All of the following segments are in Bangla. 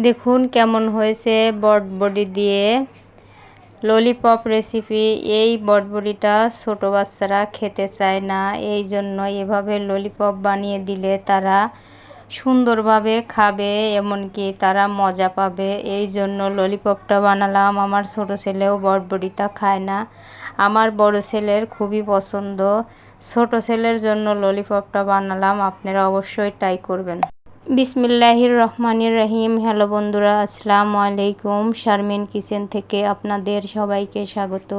দেখুন কেমন হয়েছে বটবডি দিয়ে ললিপপ রেসিপি। এই বটবডিটা ছোট বাচ্চারা খেতে চায় না, এই জন্য এভাবে ললিপপ বানিয়ে দিলে তারা সুন্দরভাবে খাবে, এমনকি তারা মজা পাবে। এই জন্য ললিপপটা বানালাম। আমার ছোট ছেলেও বটবডিটা খায় না, আমার বড় ছেলের খুবই পছন্দ। ছোট ছেলের জন্য ললিপপটা বানালাম, আপনারা অবশ্যই ট্রাই করবেন। বিসমিল্লাহির রহমানির রহিম। হ্যালো বন্ধুরা, আসসালামু আলাইকুম। শারমিন কিচেন থেকে আপনাদের সবাইকে স্বাগত।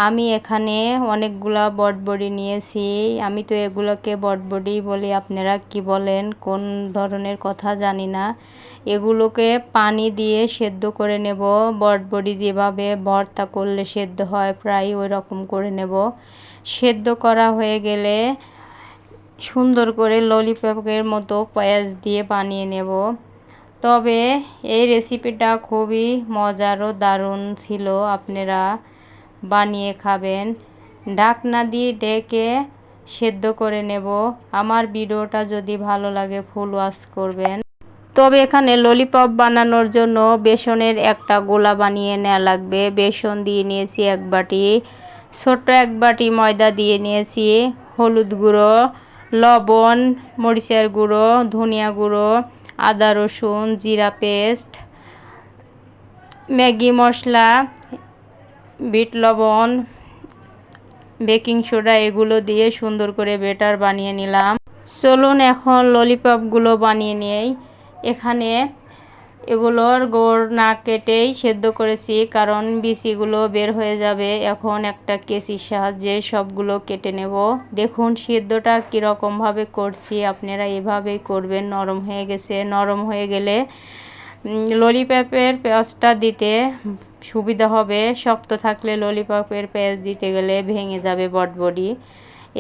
আমি এখানে অনেকগুলা বটবডি নিয়েছি। আমি তো এগুলোকে বটবডি বলি, আপনারা কি বলেন কোন ধরনের কথা জানি না। এগুলোকে পানি দিয়ে সেদ্ধ করে নেব। বটবডি যেভাবে ভর্তা করলে সেদ্ধ হয় প্রায় ওই রকম করে নেব। সেদ্ধ করা হয়ে গেলে সুন্দর করে ললিপপের মতো পেঁয়াজ দিয়ে বানিয়ে নেব। তবে এই রেসিপিটা খুবই মজার ও দারুণ ছিল, আপনারা বানিয়ে খাবেন। ঢাকনা দিয়ে ঢেকে সেদ্ধ করে নেব। আমার ভিডিওটা যদি ভালো লাগে ফুল ওয়াচ করবেন। তবে এখানে ললিপপ বানানোর জন্য বেসনের একটা গোলা বানিয়ে নেওয়া লাগবে। বেসন দিয়ে নিয়েছি এক বাটি, ছোট্ট এক বাটি ময়দা দিয়ে নিয়েছি, হলুদ গুঁড়ো, লবণ, মরিচের গুঁড়ো, ধনিয়া গুঁড়ো, আদা রসুন জিরা পেস্ট, ম্যাগি মশলা, বিট লবণ, বেকিং সোডা, এগুলো দিয়ে সুন্দর করে ব্যাটার বানিয়ে নিলাম। চলুন এখন ললিপপগুলো বানিয়ে নেই। এখানে এগুলোর গোড় না কেটেই সেদ্ধ করেছি, কারণ বিচিগুলো বের হয়ে যাবে। এখন একটা কেচির সাহায্যে সবগুলো কেটে নেব। দেখুন সিদ্ধটা কীরকমভাবে করছি, আপনারা এভাবেই করবেন। নরম হয়ে গেছে। নরম হয়ে গেলে ললিপপের পেঁয়াজটা দিতে সুবিধা হবে। শক্ত থাকলে ললিপপের পেঁয়াজ দিতে গেলে ভেঙে যাবে বটবডি।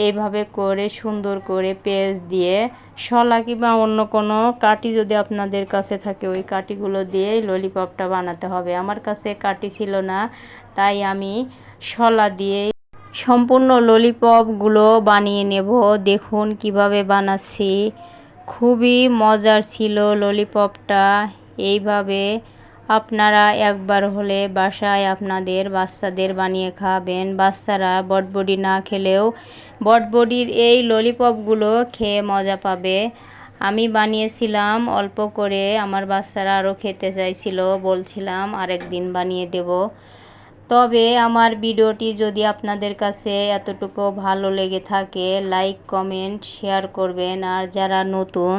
এইভাবে করে সুন্দর করে পেঁয়াজ দিয়ে শলা কিংবা অন্য কোনো কাঠি যদি আপনাদের কাছে থাকে ওই কাঠিগুলো দিয়ে ললিপপটা বানাতে হবে। আমার কাছে কাঠি ছিল না, তাই আমি শলা দিয়ে সম্পূর্ণ ললিপপগুলো বানিয়ে নেব। দেখুন কিভাবে বানাচ্ছি, খুবই মজার ছিল ললিপপটা। এইভাবে আপনারা একবার হলে বাসায় আপনাদের বাচ্চাদের বানিয়ে খাবেন। বাচ্চারা বটবডি না খেলেও বটবডির এই ললিপপগুলো খেয়ে মজা পাবে। আমি বানিয়েছিলাম অল্প করে, আমার বাচ্চারা আরও খেতে চাইছিল, বলছিলাম আরেকদিন বানিয়ে দেব। তবে আমার ভিডিওটি যদি আপনাদের কাছে এতটুকু ভালো লেগে থাকে লাইক কমেন্ট শেয়ার করবেন, আর যারা নতুন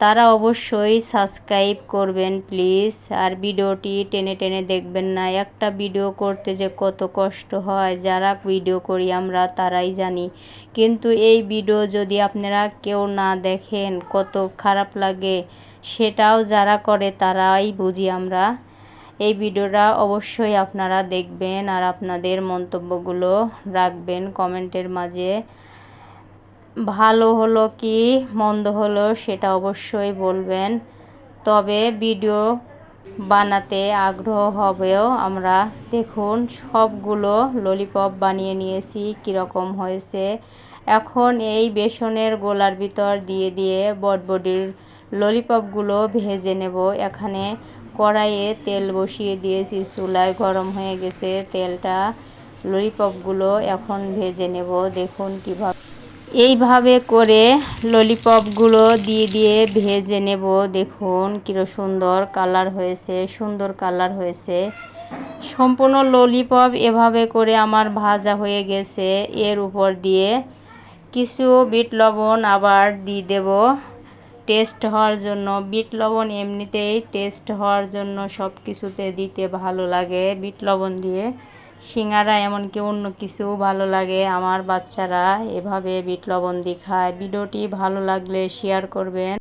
তারা অবশ্যই সাবস্ক্রাইব করবেন প্লিজ। আর ভিডিওটি টেনে টেনে দেখবেন না। একটা ভিডিও করতে যে কত কষ্ট হয়, যারা ভিডিও করি আমরা তারাই জানি। কিন্তু এই ভিডিও যদি আপনারা কেউ না দেখেন কত খারাপ লাগে, সেটাও যারা করে তারাই বুঝি আমরা। এই ভিডিওটা অবশ্যই আপনারা দেখবেন আর আপনাদের মন্তব্যগুলো রাখবেন কমেন্টের মাঝে। ভালো হলো কি মন্দ হলো সেটা অবশ্যই বলবেন। তবে ভিডিও বানাতে আগ্রহ হবেও আমরা। দেখুন সবগুলো ললিপপ বানিয়ে নিয়েছি, কীরকম হয়েছে। এখন এই বেসনের গোলার ভিতর দিয়ে দিয়ে বটবডির ললিপপগুলো ভেজে নেব। এখানে কড়াইয়ে তেল বসিয়ে দিয়েছি, চুলায় গরম হয়ে গেছে তেলটা। ললিপপগুলো এখন ভেজে নেব। দেখুন কীভাবে এইভাবে করে ললিপপগুলো দিয়ে দিয়ে ভেজে নেব। দেখুন কী সুন্দর কালার হয়েছে, সুন্দর কালার হয়েছে। সম্পূর্ণ ললিপপ এভাবে করে আমার ভাজা হয়ে গেছে। এর উপর দিয়ে কিছু বিট লবণ আবার দিয়ে দেব টেস্ট হওয়ার জন্য। বিট লবণ এমনিতেই টেস্ট হওয়ার জন্য সব কিছুতে দিতে ভালো লাগে। বিট লবণ দিয়ে সিঙ্গারা এমনকি অন্য কিছু ভালো লাগে। আমার বাচ্চারা এভাবে বিট লবণ দিয়ে খায়। ভিডিওটি ভালো লাগলে শেয়ার করবেন।